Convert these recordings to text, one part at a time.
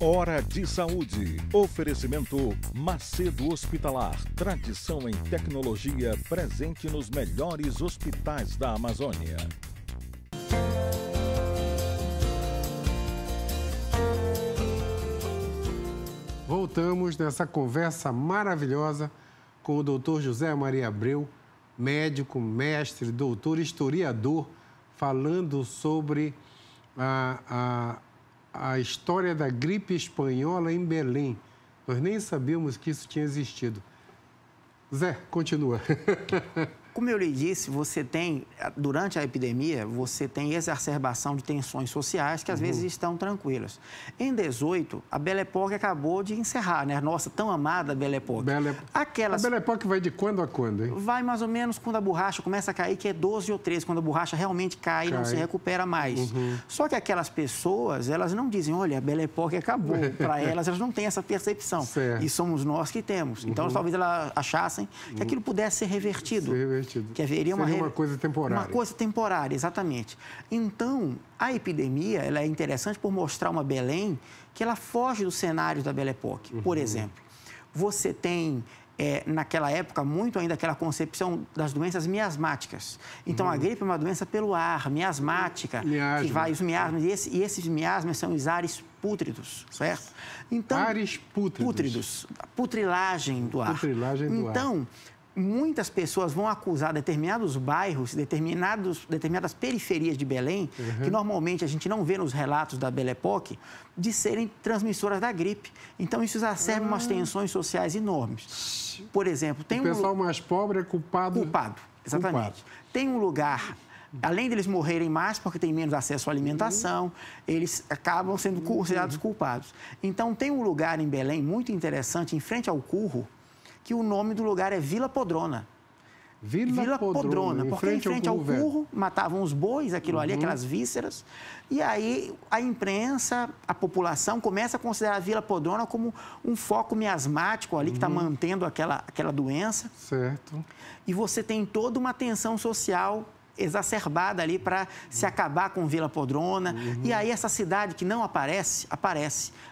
Hora de Saúde. Oferecimento Macedo Hospitalar. Tradição em tecnologia presente nos melhores hospitais da Amazônia. Voltamos nessa conversa maravilhosa com o Dr. José Maria Abreu, médico, mestre, doutor, historiador, falando sobre a história da gripe espanhola em Belém. Nós nem sabíamos que isso tinha existido. Zé, continua. Como eu lhe disse, durante a epidemia, você tem exacerbação de tensões sociais que às vezes estão tranquilas. Em 18, a Belle Époque acabou de encerrar, né? Nossa, tão amada Belle Époque. A Belle Époque vai de quando a quando, hein? Vai mais ou menos quando a borracha começa a cair, que é 12 ou 13, quando a borracha realmente cai e não se recupera mais. Só que aquelas pessoas, elas não dizem, olha, a Belle Époque acabou. Para elas não têm essa percepção. Certo. E somos nós que temos. Então, talvez elas achassem que aquilo pudesse ser revertido. Que haveria uma coisa temporária. Uma coisa temporária, exatamente. Então, a epidemia ela é interessante por mostrar uma Belém que ela foge do cenário da Belle Époque. Por exemplo, você tem, naquela época, muito ainda aquela concepção das doenças miasmáticas. Então, a gripe é uma doença pelo ar, miasmática, que vai os miasmas, e esses miasmas são os ares pútridos, certo? Então, ares pútridos. A putrilagem do ar. Então, muitas pessoas vão acusar determinados bairros, determinadas periferias de Belém, que normalmente a gente não vê nos relatos da Belle Époque, de serem transmissoras da gripe. Então, isso exacerba umas tensões sociais enormes. Por exemplo, o pessoal mais pobre é culpado. Exatamente. Tem um lugar, além deles morrerem mais porque têm menos acesso à alimentação, eles acabam sendo considerados culpados. Então, tem um lugar em Belém muito interessante, em frente ao Curro, que o nome do lugar é Vila Podrona. Vila Podrona, porque em frente ao Curro matavam os bois, aquilo ali, aquelas vísceras. E aí a imprensa, a população começa a considerar a Vila Podrona como um foco miasmático ali que está mantendo aquela doença. Certo. E você tem toda uma tensão social exacerbada ali para se acabar com Vila Podrona. E aí essa cidade que não aparece.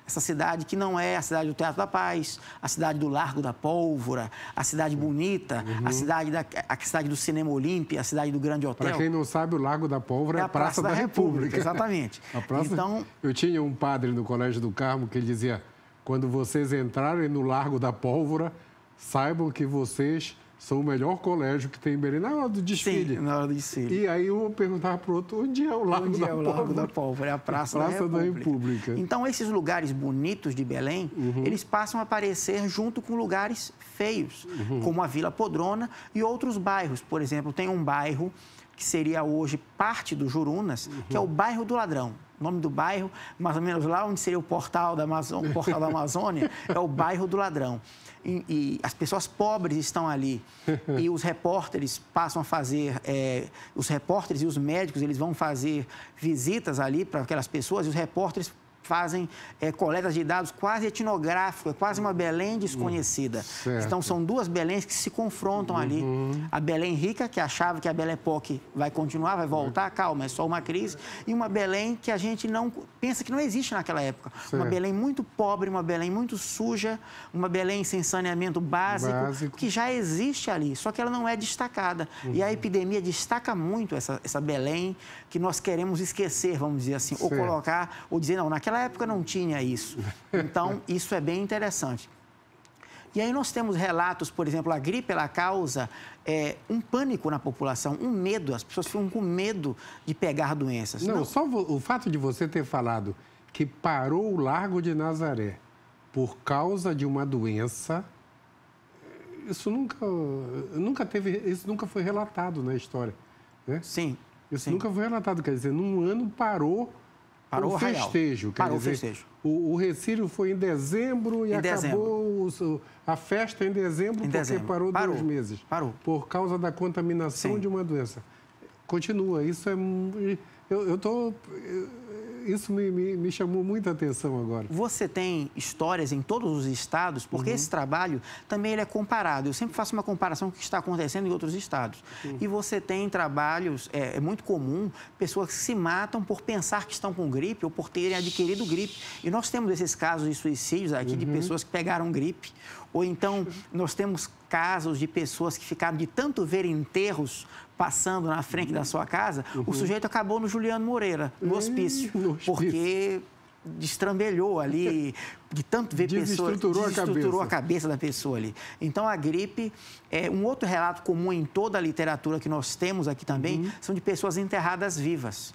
Essa cidade que não é a cidade do Teatro da Paz, a cidade do Largo da Pólvora, a cidade bonita, a cidade do Cinema Olímpia, a cidade do Grande Hotel. Para quem não sabe, o Largo da Pólvora é a Praça da República. Exatamente. Então, eu tinha um padre no Colégio do Carmo que ele dizia, quando vocês entrarem no Largo da Pólvora, saibam que vocês são o melhor colégio que tem em Belém, na hora do desfile. Sim, na hora do desfile. E aí um perguntava para o outro, onde é o Largo da Pólvora? Onde é o Largo da Pólvora? É a Praça da República. Então, esses lugares bonitos de Belém, eles passam a aparecer junto com lugares feios, como a Vila Podrona e outros bairros. Por exemplo, tem um bairro que seria hoje parte do Jurunas, que é o Bairro do Ladrão. O nome do bairro, mais ou menos lá onde seria o Portal da Amazônia, é o Bairro do Ladrão. E as pessoas pobres estão ali. E os repórteres passam a fazer... os repórteres e os médicos, eles vão fazer visitas ali para aquelas pessoas, e os repórteres fazem coletas de dados quase etnográficos, é quase uma Belém desconhecida. Então, são duas Beléns que se confrontam ali. A Belém rica, que achava que a Belle Époque vai continuar, vai voltar, calma, é só uma crise. E uma Belém que a gente não pensa que não existe naquela época. Uma Belém muito pobre, uma Belém muito suja, uma Belém sem saneamento básico, que já existe ali, só que ela não é destacada. E a epidemia destaca muito essa Belém que nós queremos esquecer, vamos dizer assim, ou colocar, ou dizer, não, naquela época não tinha isso. Então, isso é bem interessante. E aí nós temos relatos, por exemplo, a gripe, ela causa um pânico na população, um medo. As pessoas ficam com medo de pegar doenças. Não, só o fato de você ter falado que parou o Largo de Nazaré por causa de uma doença, isso nunca foi relatado na história, né? Sim. Isso nunca foi relatado, quer dizer, num ano parou o festejo. Parou o festejo. O Recílio foi em dezembro e acabou a festa em dezembro porque parou 2 meses. Parou. Por causa da contaminação de uma doença. Continua, isso é... Eu estou isso me chamou muita atenção agora. Você tem histórias em todos os estados, porque esse trabalho também ele é comparado. Eu sempre faço uma comparação com o que está acontecendo em outros estados. E você tem trabalhos, é muito comum, pessoas que se matam por pensar que estão com gripe ou por terem adquirido gripe. E nós temos esses casos de suicídios aqui de pessoas que pegaram gripe. Ou então, nós temos casos de pessoas que ficaram de tanto ver enterros passando na frente da sua casa, o sujeito acabou no Juliano Moreira, no hospício, porque destrambelhou ali, de tanto ver pessoas, desestruturou a cabeça da pessoa ali. Então, a gripe, um outro relato comum em toda a literatura que nós temos aqui também, são de pessoas enterradas vivas,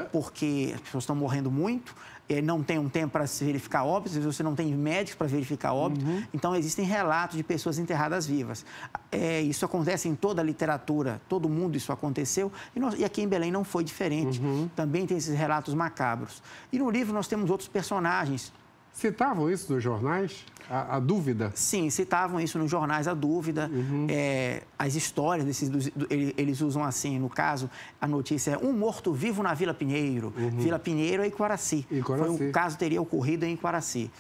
porque as pessoas estão morrendo muito, não tem um tempo para se verificar óbitos, você não tem médicos para verificar óbitos, então existem relatos de pessoas enterradas vivas. Isso acontece em toda a literatura, todo mundo isso aconteceu, e aqui em Belém não foi diferente. Também tem esses relatos macabros. E no livro nós temos outros personagens. Citavam isso nos jornais? A dúvida? Sim, citavam isso nos jornais, a dúvida. As histórias, eles usam assim, no caso, a notícia é um morto-vivo na Vila Pinheiro. Vila Pinheiro é Iquaraci. O caso teria ocorrido em Iquaraci.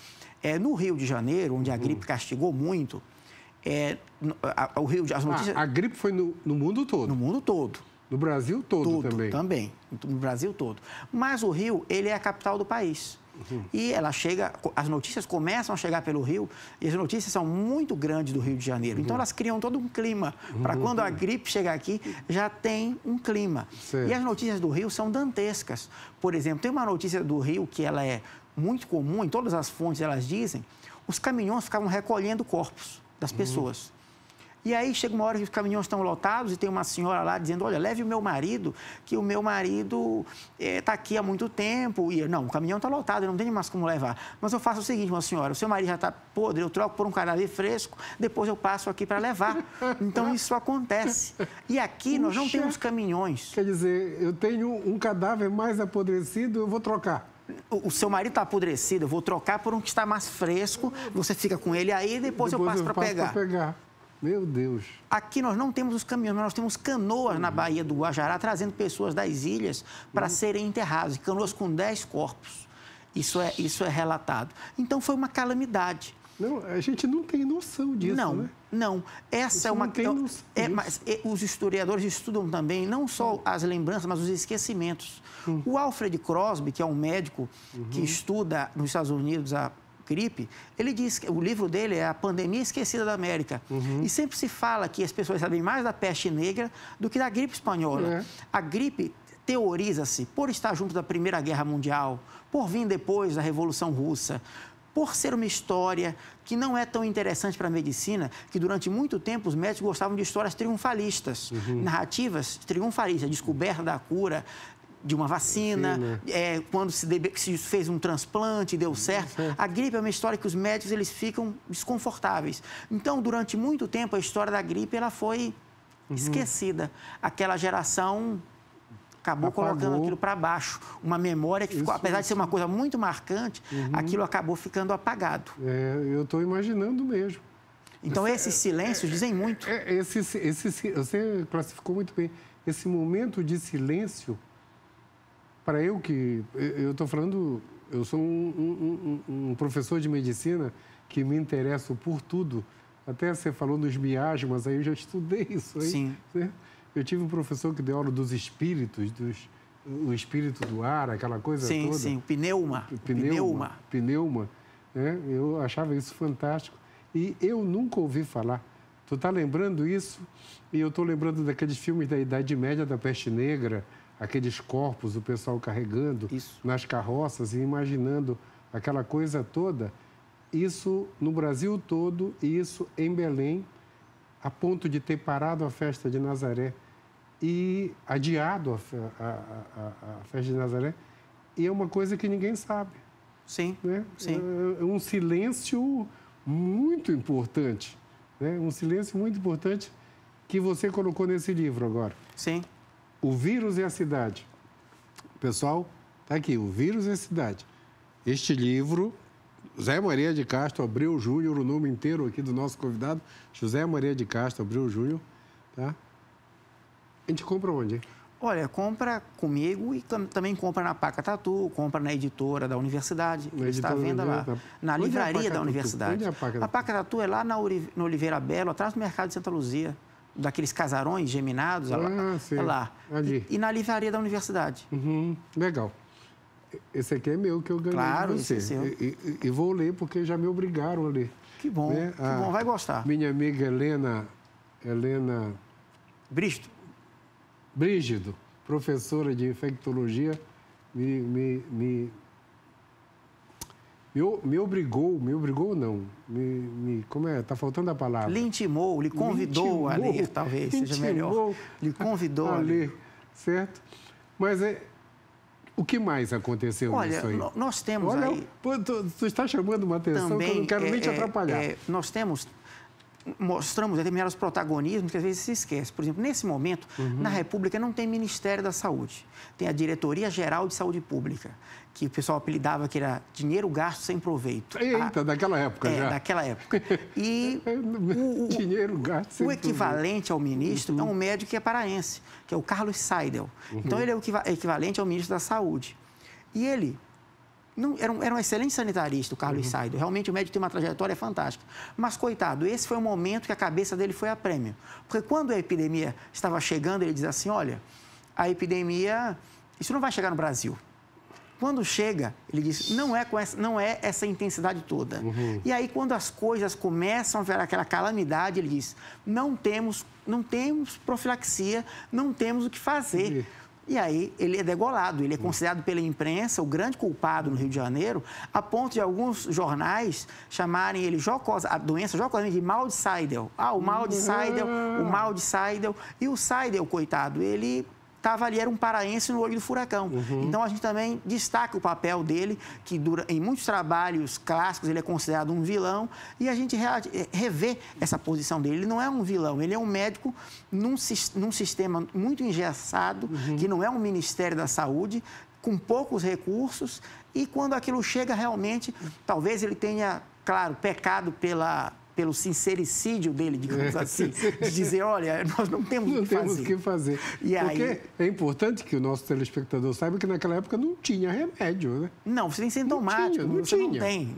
No Rio de Janeiro, onde a gripe castigou muito, o Rio de, as notícias... A gripe foi no mundo todo? No mundo todo. No Brasil todo também? Também, no Brasil todo. Mas o Rio, ele é a capital do país. E ela chega, as notícias começam a chegar pelo Rio, e as notícias são muito grandes do Rio de Janeiro. Então, elas criam todo um clima. Para quando a gripe chegar aqui, já tem um clima. Certo. E as notícias do Rio são dantescas. Por exemplo, tem uma notícia do Rio que ela é muito comum, em todas as fontes elas dizem, os caminhões ficavam recolhendo corpos das pessoas. E aí chega uma hora que os caminhões estão lotados e tem uma senhora lá dizendo, olha, leve o meu marido, que o meu marido está aqui há muito tempo. E não, o caminhão está lotado, eu não tenho mais como levar. Mas eu faço o seguinte, uma senhora, o seu marido já está podre, eu troco por um cadáver fresco, depois eu passo aqui para levar. Então, isso acontece. E aqui nós não temos caminhões. Quer dizer, eu tenho um cadáver mais apodrecido, eu vou trocar. O seu marido está apodrecido, eu vou trocar por um que está mais fresco, você fica com ele aí e depois eu passo para pegar. Meu Deus. Aqui nós não temos os caminhões, nós temos canoas na Baía do Guajará, trazendo pessoas das ilhas para serem enterradas. Canoas com 10 corpos. Isso é relatado. Então, foi uma calamidade. Não, a gente não tem noção disso, né? Não. Essa é uma... Mas os historiadores estudam também não só as lembranças, mas os esquecimentos. O Alfred Crosby, que é um médico que estuda nos Estados Unidos a gripe, ele diz que o livro dele é A Pandemia Esquecida da América. E sempre se fala que as pessoas sabem mais da peste negra do que da gripe espanhola. A gripe teoriza-se por estar junto da Primeira Guerra Mundial, por vir depois da Revolução Russa, por ser uma história que não é tão interessante para a medicina, que durante muito tempo os médicos gostavam de histórias triunfalistas, narrativas triunfalistas, descoberta da cura, de uma vacina, quando se fez um transplante e deu certo. A gripe é uma história que os médicos eles ficam desconfortáveis. Então, durante muito tempo, a história da gripe ela foi esquecida. Aquela geração acabou colocando aquilo para baixo. Uma memória que ficou, apesar de ser uma coisa muito marcante, aquilo acabou ficando apagado. Eu estou imaginando mesmo. Então, esses silêncios dizem muito. Você classificou muito bem. Esse momento de silêncio... Para eu estou falando, eu sou um professor de medicina que me interesso por tudo. Até você falou nos miasmas, aí eu já estudei isso aí. Sim. Né? Eu tive um professor que deu aula dos espíritos, o espírito do ar, aquela coisa toda. Sim, pneuma. Pneuma. Né? Eu achava isso fantástico. E eu nunca ouvi falar. Tu está lembrando isso? E eu estou lembrando daqueles filmes da Idade Média, da Peste Negra, aqueles corpos, o pessoal carregando nas carroças e imaginando aquela coisa toda. Isso no Brasil todo e isso em Belém, a ponto de ter parado a festa de Nazaré e adiado a festa de Nazaré. E é uma coisa que ninguém sabe. Sim, né? sim. É um silêncio muito importante. Né? Um silêncio muito importante que você colocou nesse livro agora. Sim. O Vírus e a Cidade. Pessoal, está aqui, O Vírus e a Cidade. Este livro, José Maria de Castro Abreu Júnior, o nome inteiro aqui do nosso convidado, José Maria de Castro Abreu Júnior, tá? A gente compra onde? Olha, compra comigo e também compra na Paca Tatu, compra na editora da universidade, que está à venda lá, na livraria da universidade. A Paca Tatu é lá no Oliveira Belo, atrás do Mercado de Santa Luzia, daqueles casarões geminados, é lá. E na livraria da universidade. Legal. Esse aqui é meu, que eu ganhei de você. Esse é seu. E vou ler, porque já me obrigaram a ler. Que bom, né? Que bom, vai gostar. Minha amiga Helena Brígido, professora de infectologia, me obrigou não, como é? Está faltando a palavra. Lhe intimou, lhe convidou a ler, talvez seja melhor. Lhe convidou a ler. Certo? Mas o que mais aconteceu nisso aí? Olha, nós temos aí... Tu está chamando uma atenção também, que eu não quero nem te atrapalhar. Mostramos determinados protagonismos que às vezes se esquece. Por exemplo, nesse momento, na República não tem Ministério da Saúde. Tem a Diretoria Geral de Saúde Pública, que o pessoal apelidava que era dinheiro gasto sem proveito. Eita, daquela época já. Daquela época. E dinheiro gasto sem proveito. O equivalente ao ministro é um médico que é paraense, que é o Carlos Seidel. Então, ele é o equivalente ao ministro da Saúde. E ele... Era um excelente sanitarista, o Carlos Seidel. Realmente, o médico tem uma trajetória fantástica. Mas, coitado, esse foi o momento que a cabeça dele foi a prêmio. Porque quando a epidemia estava chegando, ele diz assim, olha, a epidemia, isso não vai chegar no Brasil. Quando chega, ele diz, não é essa intensidade toda. E aí, quando as coisas começam a ver aquela calamidade, ele diz, não temos profilaxia, não temos o que fazer. E aí, ele é degolado, ele é considerado pela imprensa o grande culpado no Rio de Janeiro, a ponto de alguns jornais chamarem ele a doença jocosamente de mal de Seidel. O mal de Seidel, o mal de Seidel. E o Seidel, coitado, ele estava ali, era um paraense no olho do furacão. Então, a gente também destaca o papel dele, que em muitos trabalhos clássicos ele é considerado um vilão, e a gente revê essa posição dele. Ele não é um vilão, ele é um médico num sistema muito engessado, que não é um Ministério da Saúde, com poucos recursos, e quando aquilo chega realmente, talvez ele tenha, claro, pecado pelo sincericídio dele, digamos assim, de dizer, olha, nós não temos o que fazer. E porque aí... é importante que o nosso telespectador saiba que naquela época não tinha remédio, né? Não, você tem sintomático, não tem.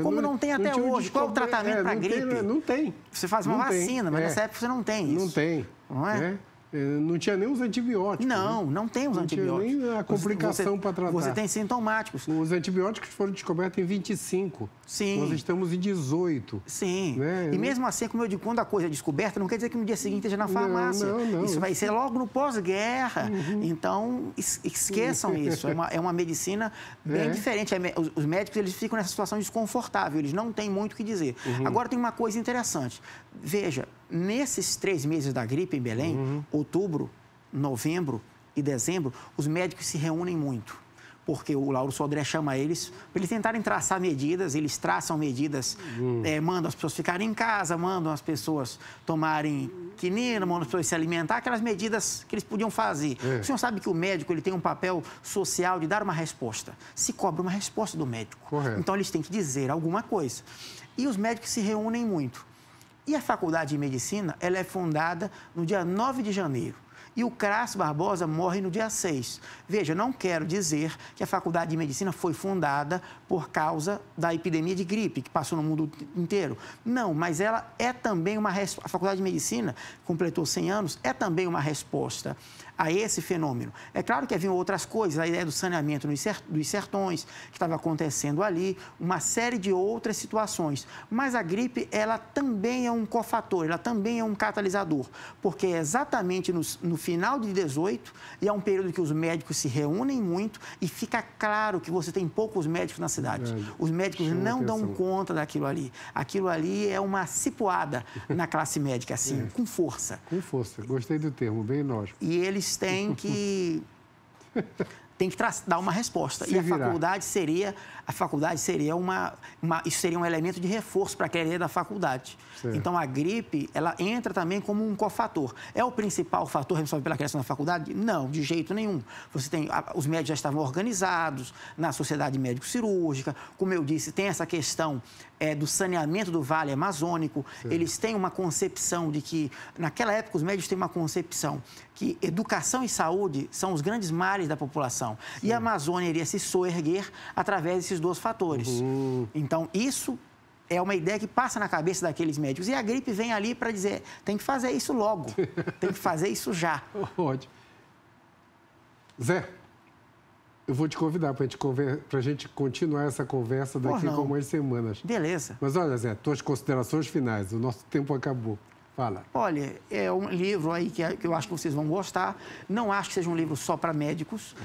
Como não tem até hoje. Qual é o tratamento para a gripe? Não tem. Você faz uma vacina, mas nessa época você não tem isso. Não tem. Não é? Não tinha nem os antibióticos. Não tem os antibióticos. Não tinha nem a complicação para tratar. Você tem sintomáticos. Os antibióticos foram descobertos em 25. Sim. Nós estamos em 18. Sim. Né? E mesmo assim, como eu digo, quando a coisa é descoberta, não quer dizer que no dia seguinte esteja na farmácia. Não. Isso vai ser logo no pós-guerra. Então, esqueçam isso. É uma medicina bem diferente. Os médicos, eles ficam nessa situação desconfortável. Eles não têm muito o que dizer. Agora, tem uma coisa interessante. Veja, nesses 3 meses da gripe em Belém, outubro, novembro e dezembro, os médicos se reúnem muito, porque o Lauro Sodré chama eles para eles tentarem traçar medidas, eles traçam medidas, mandam as pessoas ficarem em casa, mandam as pessoas tomarem quinina, mandam as pessoas se alimentar, aquelas medidas que eles podiam fazer. O senhor sabe que o médico ele tem um papel social de dar uma resposta. Se cobra uma resposta do médico. Correto. Então, eles têm que dizer alguma coisa. E os médicos se reúnem muito. E a Faculdade de Medicina, ela é fundada no dia 9 de janeiro. E o Crasso Barbosa morre no dia 6. Veja, não quero dizer que a Faculdade de Medicina foi fundada por causa da epidemia de gripe, que passou no mundo inteiro. Não, mas ela é também a Faculdade de Medicina, completou 100 anos, é também uma resposta a esse fenômeno. É claro que haviam outras coisas, a ideia do saneamento dos sertões, que estava acontecendo ali, uma série de outras situações. Mas a gripe, ela também é um cofator, ela também é um catalisador, porque é exatamente no final de 18, e é um período que os médicos se reúnem muito e fica claro que você tem poucos médicos na cidade. Os médicos não dão conta daquilo ali. Aquilo ali é uma cipuada na classe médica, assim, com força. Com força. Gostei do termo, bem lógico. E eles têm que dar uma resposta. E a faculdade seria isso seria um elemento de reforço para aquela ideia da faculdade. Certo. Então, a gripe, ela entra também como um cofator. É o principal fator responsável pela criação da faculdade? Não, de jeito nenhum. Os médicos já estavam organizados na Sociedade Médico-Cirúrgica. Como eu disse, tem essa questão do saneamento do Vale Amazônico. Certo. Eles têm uma concepção de que, naquela época, os médicos têm uma concepção que educação e saúde são os grandes males da população. Sim. E a Amazônia iria se soerguer através desses dois fatores. Então, isso é uma ideia que passa na cabeça daqueles médicos. E a gripe vem ali para dizer, tem que fazer isso logo, tem que fazer isso já. Ótimo. Zé, eu vou te convidar para a gente continuar essa conversa daqui a algumas semanas. Beleza. Mas olha, Zé, tuas considerações finais, o nosso tempo acabou. Fala. Olha, é um livro aí que eu acho que vocês vão gostar. Não acho que seja um livro só para médicos.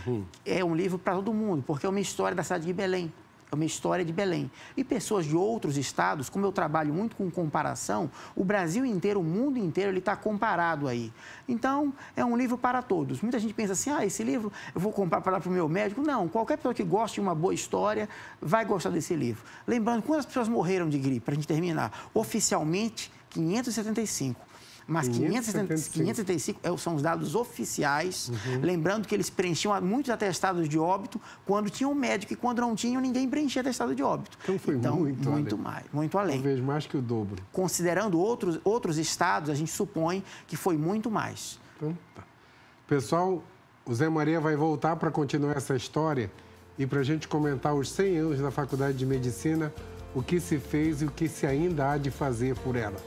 É um livro para todo mundo, porque é uma história da cidade de Belém. É uma história de Belém. E pessoas de outros estados, como eu trabalho muito com comparação, o Brasil inteiro, o mundo inteiro, ele está comparado aí. Então, é um livro para todos. Muita gente pensa assim, esse livro eu vou comprar para o meu médico. Não, qualquer pessoa que goste de uma boa história vai gostar desse livro. Lembrando, quantas pessoas morreram de gripe, para a gente terminar? Oficialmente, 575. Mas 575 são os dados oficiais. Lembrando que eles preenchiam muitos atestados de óbito quando tinham médico e quando não tinham, ninguém preenchia atestado de óbito. Então foi muito além. Talvez mais que o dobro. Considerando outros estados, a gente supõe que foi muito mais. Então, tá. Pessoal, o Zé Maria vai voltar para continuar essa história e para a gente comentar os 100 anos da Faculdade de Medicina, o que se fez e o que se ainda há de fazer por ela.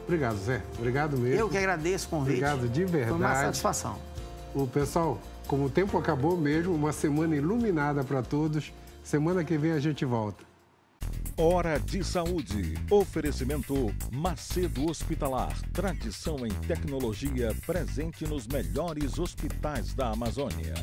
Obrigado, Zé. Obrigado mesmo. Eu que agradeço o convite. Obrigado de verdade. Foi uma satisfação. O pessoal, como o tempo acabou mesmo, uma semana iluminada para todos. Semana que vem a gente volta. Hora de Saúde. Oferecimento Macedo Hospitalar. Tradição em tecnologia presente nos melhores hospitais da Amazônia.